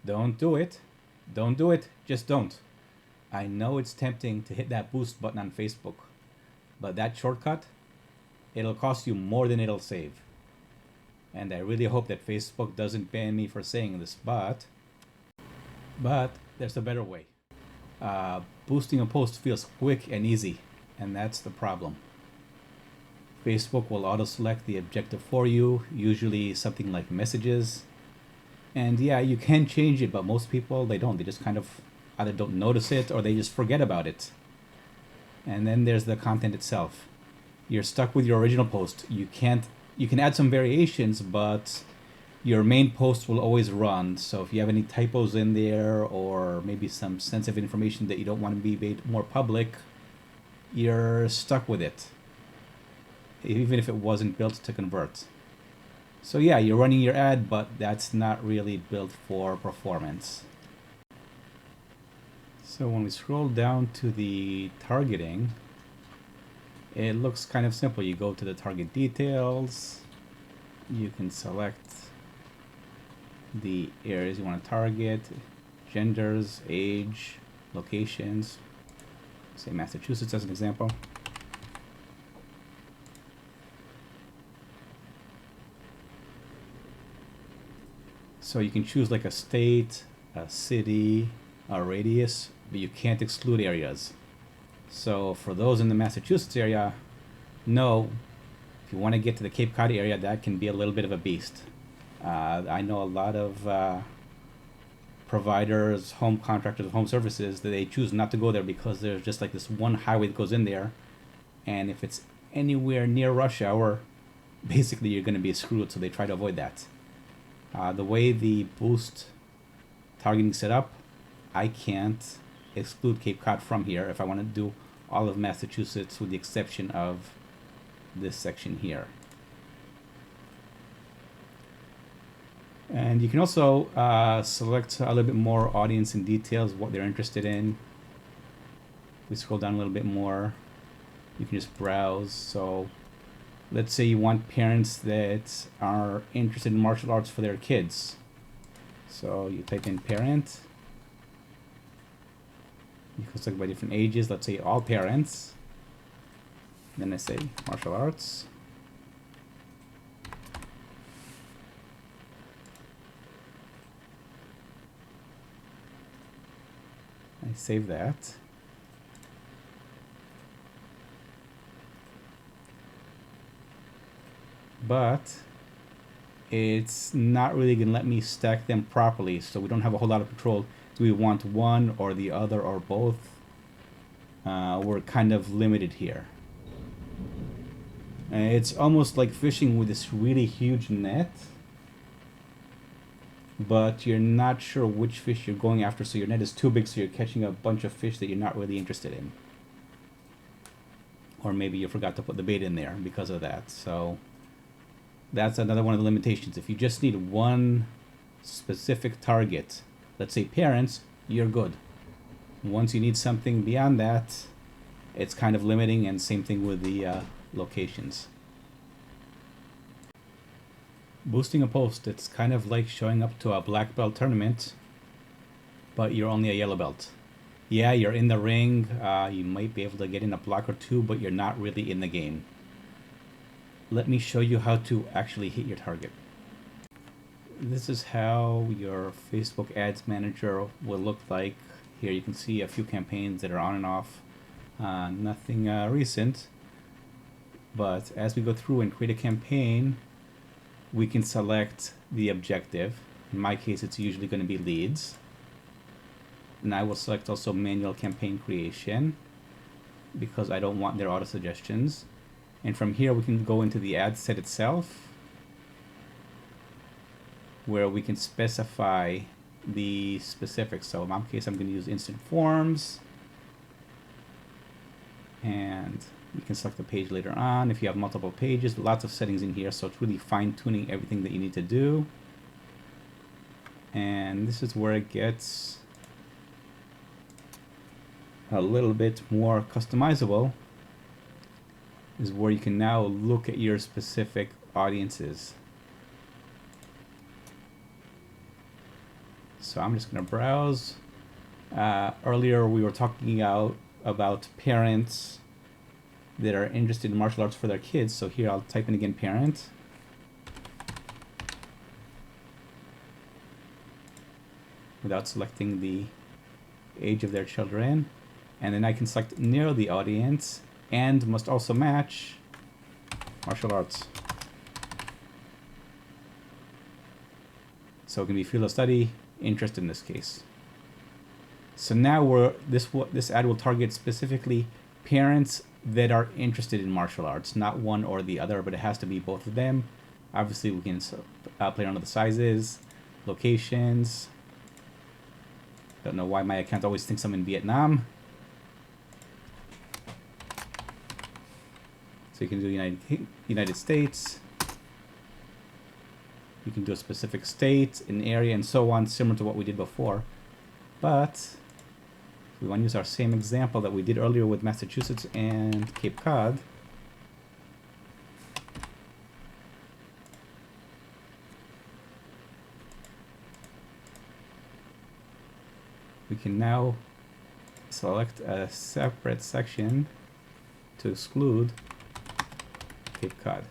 Don't do it. Don't do it. Just don't. I know it's tempting to hit that boost button on Facebook, but that shortcut, it'll cost you more than it'll save. And I really hope that Facebook doesn't ban me for saying this, but there's a better way. Boosting a post feels quick and easy, and that's the problem. Facebook will auto-select the objective for you, usually something like messages. And yeah, you can change it, but most people, they don't. They just kind of either don't notice it or they just forget about it. And then there's the content itself. You're stuck with your original post. You can add some variations, but your main post will always run. So if you have any typos in there or maybe some sensitive information that you don't want to be made more public, you're stuck with it, even if it wasn't built to convert. So yeah, you're running your ad, but that's not really built for performance. So when we scroll down to the targeting, it looks kind of simple. You go to the target details, you can select the areas you want to target, genders, age, locations, say Massachusetts as an example. So you can choose like a state, a city, a radius, but you can't exclude areas. So for those in the Massachusetts area, no, if you want to get to the Cape Cod area, that can be a little bit of a beast. I know a lot of providers, home contractors, home services, that they choose not to go there because there's just like this one highway that goes in there. And if it's anywhere near rush hour, basically you're going to be screwed, so they try to avoid that. The way the boost targeting set up, I can't exclude Cape Cod from here if I want to do all of Massachusetts with the exception of this section here. And you can also select a little bit more audience and details, what they're interested in. We scroll down a little bit more, you can just browse. So let's say you want parents that are interested in martial arts for their kids. So you type in parent. You can select by different ages. Let's say all parents. Then I say martial arts. I save that. But it's not really going to let me stack them properly, so we don't have a whole lot of control. Do we want one or the other or both? We're kind of limited here. It's almost like fishing with this really huge net, but you're not sure which fish you're going after, so your net is too big, so you're catching a bunch of fish that you're not really interested in. Or maybe you forgot to put the bait in there because of that. So that's another one of the limitations. If you just need one specific target, let's say parents, you're good. Once you need something beyond that, it's kind of limiting, and same thing with the locations. Boosting a post, it's kind of like showing up to a black belt tournament, but you're only a yellow belt. Yeah, you're in the ring, you might be able to get in a block or two, but you're not really in the game. Let me show you how to actually hit your target. This is how your Facebook Ads Manager will look like. Here you can see a few campaigns that are on and off. Nothing recent, but as we go through and create a campaign, we can select the objective. In my case, it's usually going to be leads. And I will select also manual campaign creation because I don't want their auto suggestions. And from here we can go into the ad set itself, where we can specify the specifics. So in my case, I'm going to use instant forms, and you can select the page later on. If you have multiple pages, lots of settings in here, so it's really fine-tuning everything that you need to do. And this is where it gets a little bit more customizable, is where you can now look at your specific audiences. So I'm just going to browse. Earlier we were talking about parents that are interested in martial arts for their kids. So here I'll type in again parent. Without selecting the age of their children. And then I can select narrow the audience and must also match martial arts. So it can be field of study, interest in this case. So now this ad will target specifically parents that are interested in martial arts, not one or the other, but it has to be both of them. Obviously, we can play around with the sizes, locations. Don't know why my account always thinks I'm in Vietnam. So you can do United States. You can do a specific state, an area, and so on, similar to what we did before. But we want to use our same example that we did earlier with Massachusetts and Cape Cod. We can now select a separate section to exclude Cape Cod.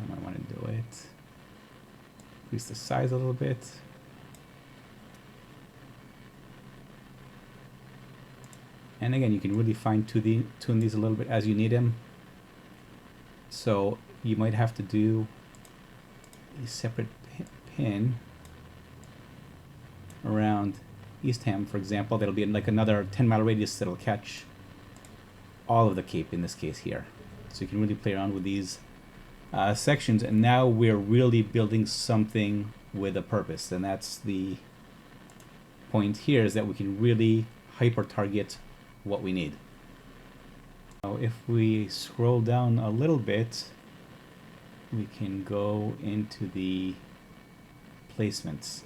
I might want to do it. Increase the size a little bit. And again, you can really fine-tune these a little bit as you need them. So you might have to do a separate pin around Eastham, for example. That'll be like another 10-mile radius that'll catch all of the Cape in this case here. So you can really play around with these sections, and now we're really building something with a purpose. And that's the point here, is that we can really hyper-target what we need. Now, if we scroll down a little bit, we can go into the placements.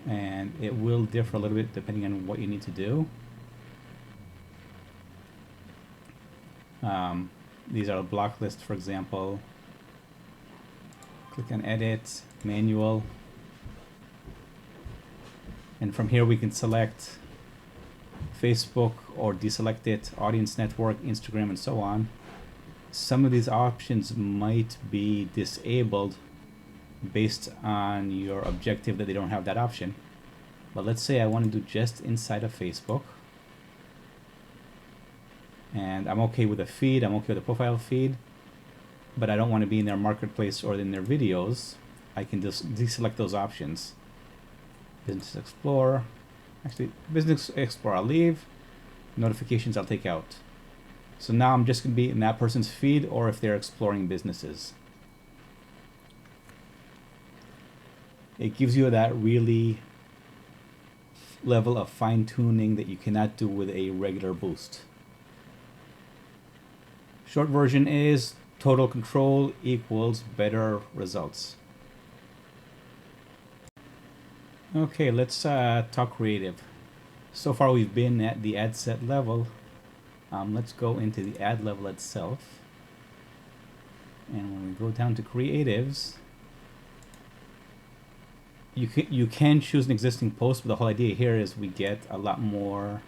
And it will differ a little bit depending on what you need to do. These are a block list, for example. Click on Edit, Manual. And from here we can select Facebook or deselect it, Audience Network, Instagram, and so on. Some of these options might be disabled based on your objective that they don't have that option. But let's say I want to do just inside of Facebook. And I'm okay with the feed, I'm okay with the profile feed, but I don't want to be in their marketplace or in their videos. I can just deselect those options. Business Explorer, actually Business Explorer I'll leave, notifications I'll take out. So now I'm just going to be in that person's feed or if they're exploring businesses. It gives you that really level of fine-tuning that you cannot do with a regular boost. Short version is total control equals better results. Okay, let's talk creative. So far we've been at the ad set level. Let's go into the ad level itself. And when we go down to creatives, you can choose an existing post, but the whole idea here is we get a lot more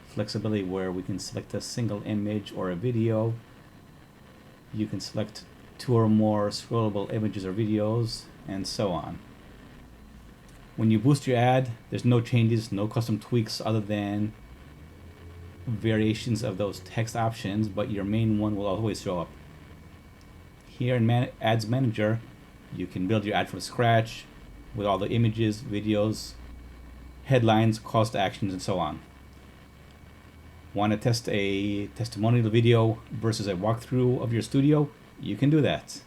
flexibility where we can select a single image or a video. You can select 2 or more scrollable images or videos, and so on. When you boost your ad, there's no changes, no custom tweaks other than variations of those text options, but your main one will always show up. Here in Ads Manager, you can build your ad from scratch with all the images, videos, headlines, calls to actions, and so on. Want to test a testimonial video versus a walkthrough of your studio? You can do that.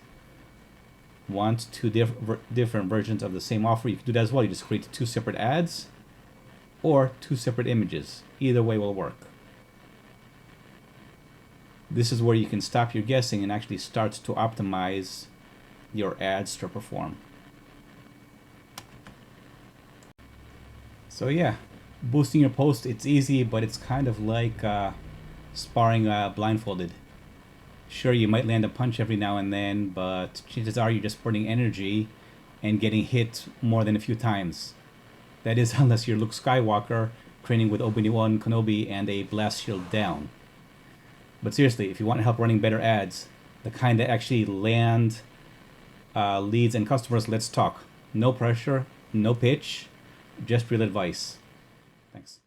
Want 2 different versions of the same offer? You can do that as well. You just create 2 separate ads or 2 separate images. Either way will work. This is where you can stop your guessing and actually start to optimize your ads to perform. So yeah, Boosting your post, it's easy, but it's kind of like sparring blindfolded. Sure, you might land a punch every now and then, but chances are you're just burning energy and getting hit more than a few times. That is, unless you're Luke Skywalker training with Obi-Wan Kenobi and a blast shield down. But seriously, if you want help running better ads, the kind that actually land leads and customers, let's talk. No pressure, no pitch, just real advice. Thanks.